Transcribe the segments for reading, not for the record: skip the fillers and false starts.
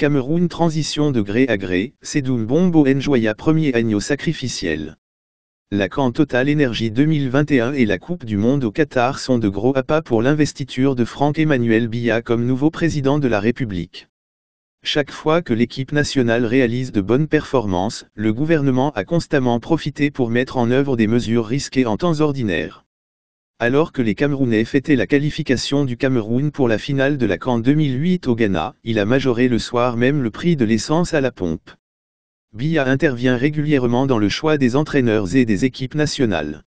Cameroun transition de gré à gré, Sedoum Bombo Njoya premier agneau sacrificiel. La CAN Total Energy 2021 et la Coupe du Monde au Qatar sont de gros appâts pour l'investiture de Franck-Emmanuel Biya comme nouveau président de la République. Chaque fois que l'équipe nationale réalise de bonnes performances, le gouvernement a constamment profité pour mettre en œuvre des mesures risquées en temps ordinaire. Alors que les Camerounais fêtaient la qualification du Cameroun pour la finale de la CAN 2008 au Ghana, il a majoré le soir même le prix de l'essence à la pompe. Biya intervient régulièrement dans le choix des entraîneurs et des équipes nationales.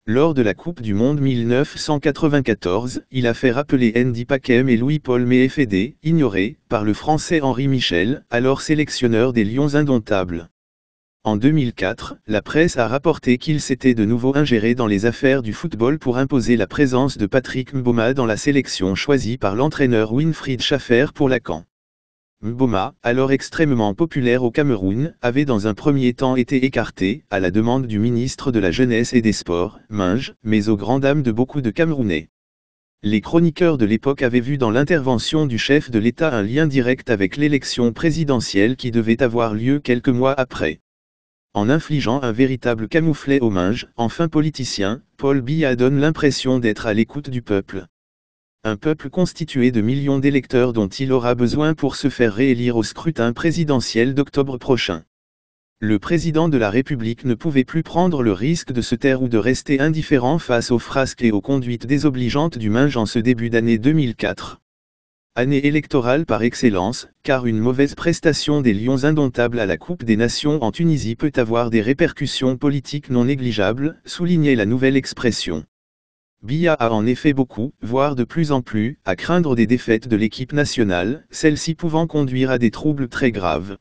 Lors de la Coupe du Monde 1994, il a fait rappeler Andy Paquem et Louis-Paul Méfédé, ignorés par le Français Henri Michel, alors sélectionneur des Lions indomptables. En 2004, la presse a rapporté qu'il s'était de nouveau ingéré dans les affaires du football pour imposer la présence de Patrick Mboma dans la sélection choisie par l'entraîneur Winfried Schaffer pour la CAN. Mboma, alors extrêmement populaire au Cameroun, avait dans un premier temps été écarté, à la demande du ministre de la Jeunesse et des Sports, Minge, mais aux grandes dames de beaucoup de Camerounais. Les chroniqueurs de l'époque avaient vu dans l'intervention du chef de l'État un lien direct avec l'élection présidentielle qui devait avoir lieu quelques mois après. En infligeant un véritable camouflet au Minge, enfin politicien, Paul Biya donne l'impression d'être à l'écoute du peuple. Un peuple constitué de millions d'électeurs dont il aura besoin pour se faire réélire au scrutin présidentiel d'octobre prochain. Le président de la République ne pouvait plus prendre le risque de se taire ou de rester indifférent face aux frasques et aux conduites désobligeantes du Minge en ce début d'année 2004. Année électorale par excellence, car une mauvaise prestation des Lions indomptables à la Coupe des Nations en Tunisie peut avoir des répercussions politiques non négligeables, soulignait la nouvelle expression. Biya a en effet beaucoup, voire de plus en plus, à craindre des défaites de l'équipe nationale, celles-ci pouvant conduire à des troubles très graves.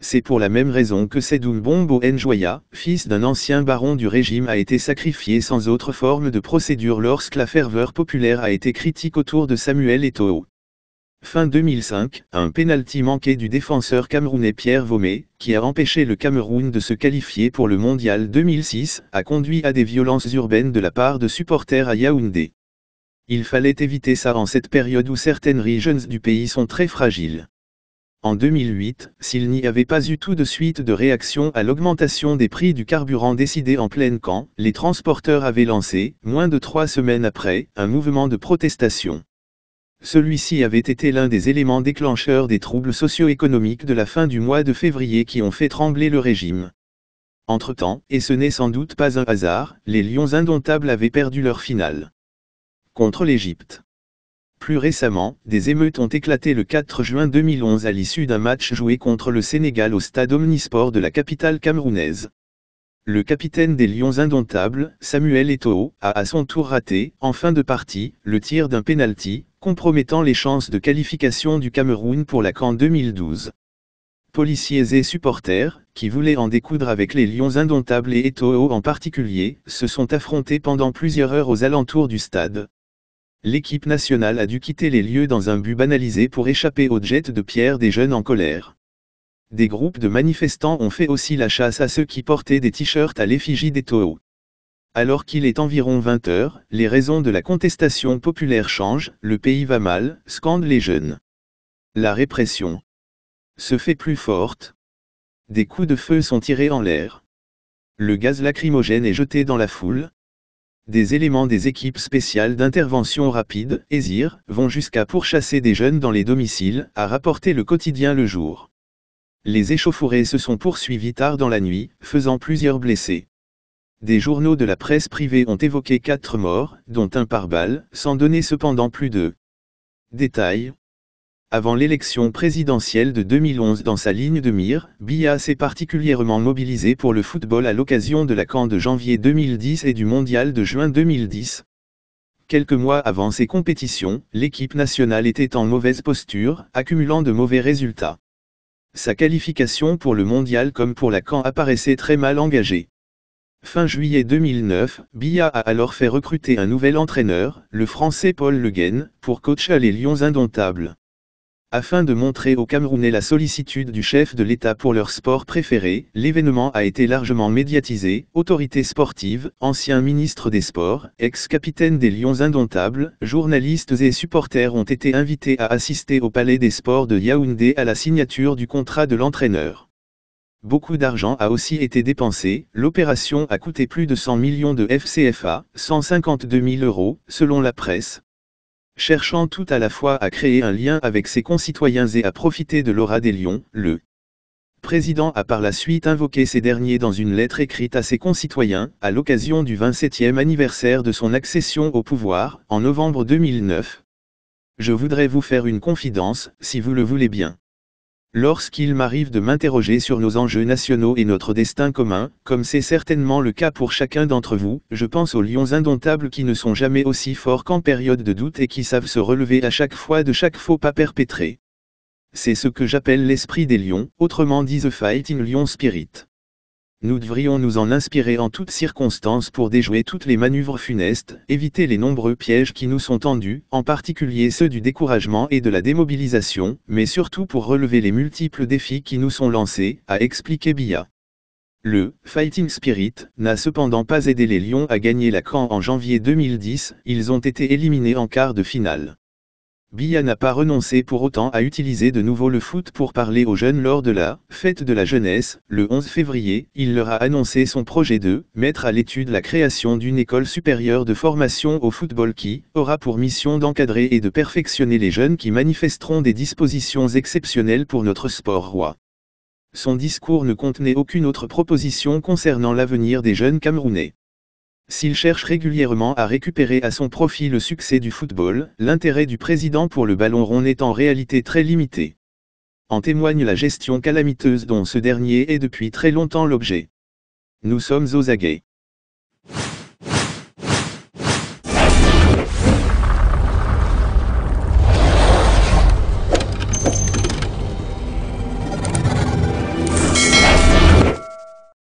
C'est pour la même raison que Sedoum Bombo Njoya, fils d'un ancien baron du régime, a été sacrifié sans autre forme de procédure lorsque la ferveur populaire a été critique autour de Samuel Eto'o. Fin 2005, un pénalty manqué du défenseur camerounais Pierre Vomé, qui a empêché le Cameroun de se qualifier pour le Mondial 2006, a conduit à des violences urbaines de la part de supporters à Yaoundé. Il fallait éviter ça en cette période où certaines régions du pays sont très fragiles. En 2008, s'il n'y avait pas eu tout de suite de réaction à l'augmentation des prix du carburant décidée en pleine CAN, les transporteurs avaient lancé, moins de 3 semaines après, un mouvement de protestation. Celui-ci avait été l'un des éléments déclencheurs des troubles socio-économiques de la fin du mois de février qui ont fait trembler le régime. Entre-temps, et ce n'est sans doute pas un hasard, les Lions indomptables avaient perdu leur finale contre l'Égypte. Plus récemment, des émeutes ont éclaté le 4 juin 2011 à l'issue d'un match joué contre le Sénégal au stade Omnisport de la capitale camerounaise. Le capitaine des Lions indomptables, Samuel Eto'o, a à son tour raté, en fin de partie, le tir d'un pénalty, compromettant les chances de qualification du Cameroun pour la CAN 2012. Policiers et supporters, qui voulaient en découdre avec les Lions indomptables et Eto'o en particulier, se sont affrontés pendant plusieurs heures aux alentours du stade. L'équipe nationale a dû quitter les lieux dans un but banalisé pour échapper aux jets de pierre des jeunes en colère. Des groupes de manifestants ont fait aussi la chasse à ceux qui portaient des t-shirts à l'effigie d'Eto'o. Alors qu'il est environ 20 heures, les raisons de la contestation populaire changent, le pays va mal, scandent les jeunes. La répression se fait plus forte. Des coups de feu sont tirés en l'air. Le gaz lacrymogène est jeté dans la foule. Des éléments des équipes spéciales d'intervention rapide, ESIR, vont jusqu'à pourchasser des jeunes dans les domiciles, a rapporté le quotidien Le Jour. Les échauffourées se sont poursuivies tard dans la nuit, faisant plusieurs blessés. Des journaux de la presse privée ont évoqué 4 morts, dont un par balle, sans donner cependant plus de détails. Avant l'élection présidentielle de 2011 dans sa ligne de mire, Biya s'est particulièrement mobilisé pour le football à l'occasion de la CAN de janvier 2010 et du Mondial de juin 2010. Quelques mois avant ces compétitions, l'équipe nationale était en mauvaise posture, accumulant de mauvais résultats. Sa qualification pour le Mondial comme pour la CAN apparaissait très mal engagée. Fin juillet 2009, Biya a alors fait recruter un nouvel entraîneur, le Français Paul Le Guen, pour coacher les Lions indomptables. Afin de montrer aux Camerounais la sollicitude du chef de l'État pour leur sport préféré, l'événement a été largement médiatisé. Autorités sportives, anciens ministres des Sports, ex-capitaines des Lions indomptables, journalistes et supporters ont été invités à assister au Palais des Sports de Yaoundé à la signature du contrat de l'entraîneur. Beaucoup d'argent a aussi été dépensé, l'opération a coûté plus de 100 millions de FCFA, 152 000 €, selon la presse. Cherchant tout à la fois à créer un lien avec ses concitoyens et à profiter de l'aura des Lions, le président a par la suite invoqué ces derniers dans une lettre écrite à ses concitoyens, à l'occasion du 27e anniversaire de son accession au pouvoir, en novembre 2009. Je voudrais vous faire une confidence, si vous le voulez bien. Lorsqu'il m'arrive de m'interroger sur nos enjeux nationaux et notre destin commun, comme c'est certainement le cas pour chacun d'entre vous, je pense aux lions indomptables qui ne sont jamais aussi forts qu'en période de doute et qui savent se relever à chaque fois de chaque faux pas perpétré. C'est ce que j'appelle l'esprit des lions, autrement dit The Fighting Lion Spirit. Nous devrions nous en inspirer en toutes circonstances pour déjouer toutes les manœuvres funestes, éviter les nombreux pièges qui nous sont tendus, en particulier ceux du découragement et de la démobilisation, mais surtout pour relever les multiples défis qui nous sont lancés, a expliqué Biya. Le « Fighting Spirit » n'a cependant pas aidé les Lions à gagner la CAN en janvier 2010, ils ont été éliminés en quart de finale. Biya n'a pas renoncé pour autant à utiliser de nouveau le foot pour parler aux jeunes lors de la « Fête de la jeunesse ». Le 11 février, il leur a annoncé son projet de « mettre à l'étude la création d'une école supérieure de formation au football qui aura pour mission d'encadrer et de perfectionner les jeunes qui manifesteront des dispositions exceptionnelles pour notre sport roi ». Son discours ne contenait aucune autre proposition concernant l'avenir des jeunes Camerounais. S'il cherche régulièrement à récupérer à son profit le succès du football, l'intérêt du président pour le ballon rond est en réalité très limité. En témoigne la gestion calamiteuse dont ce dernier est depuis très longtemps l'objet. Nous sommes aux aguets.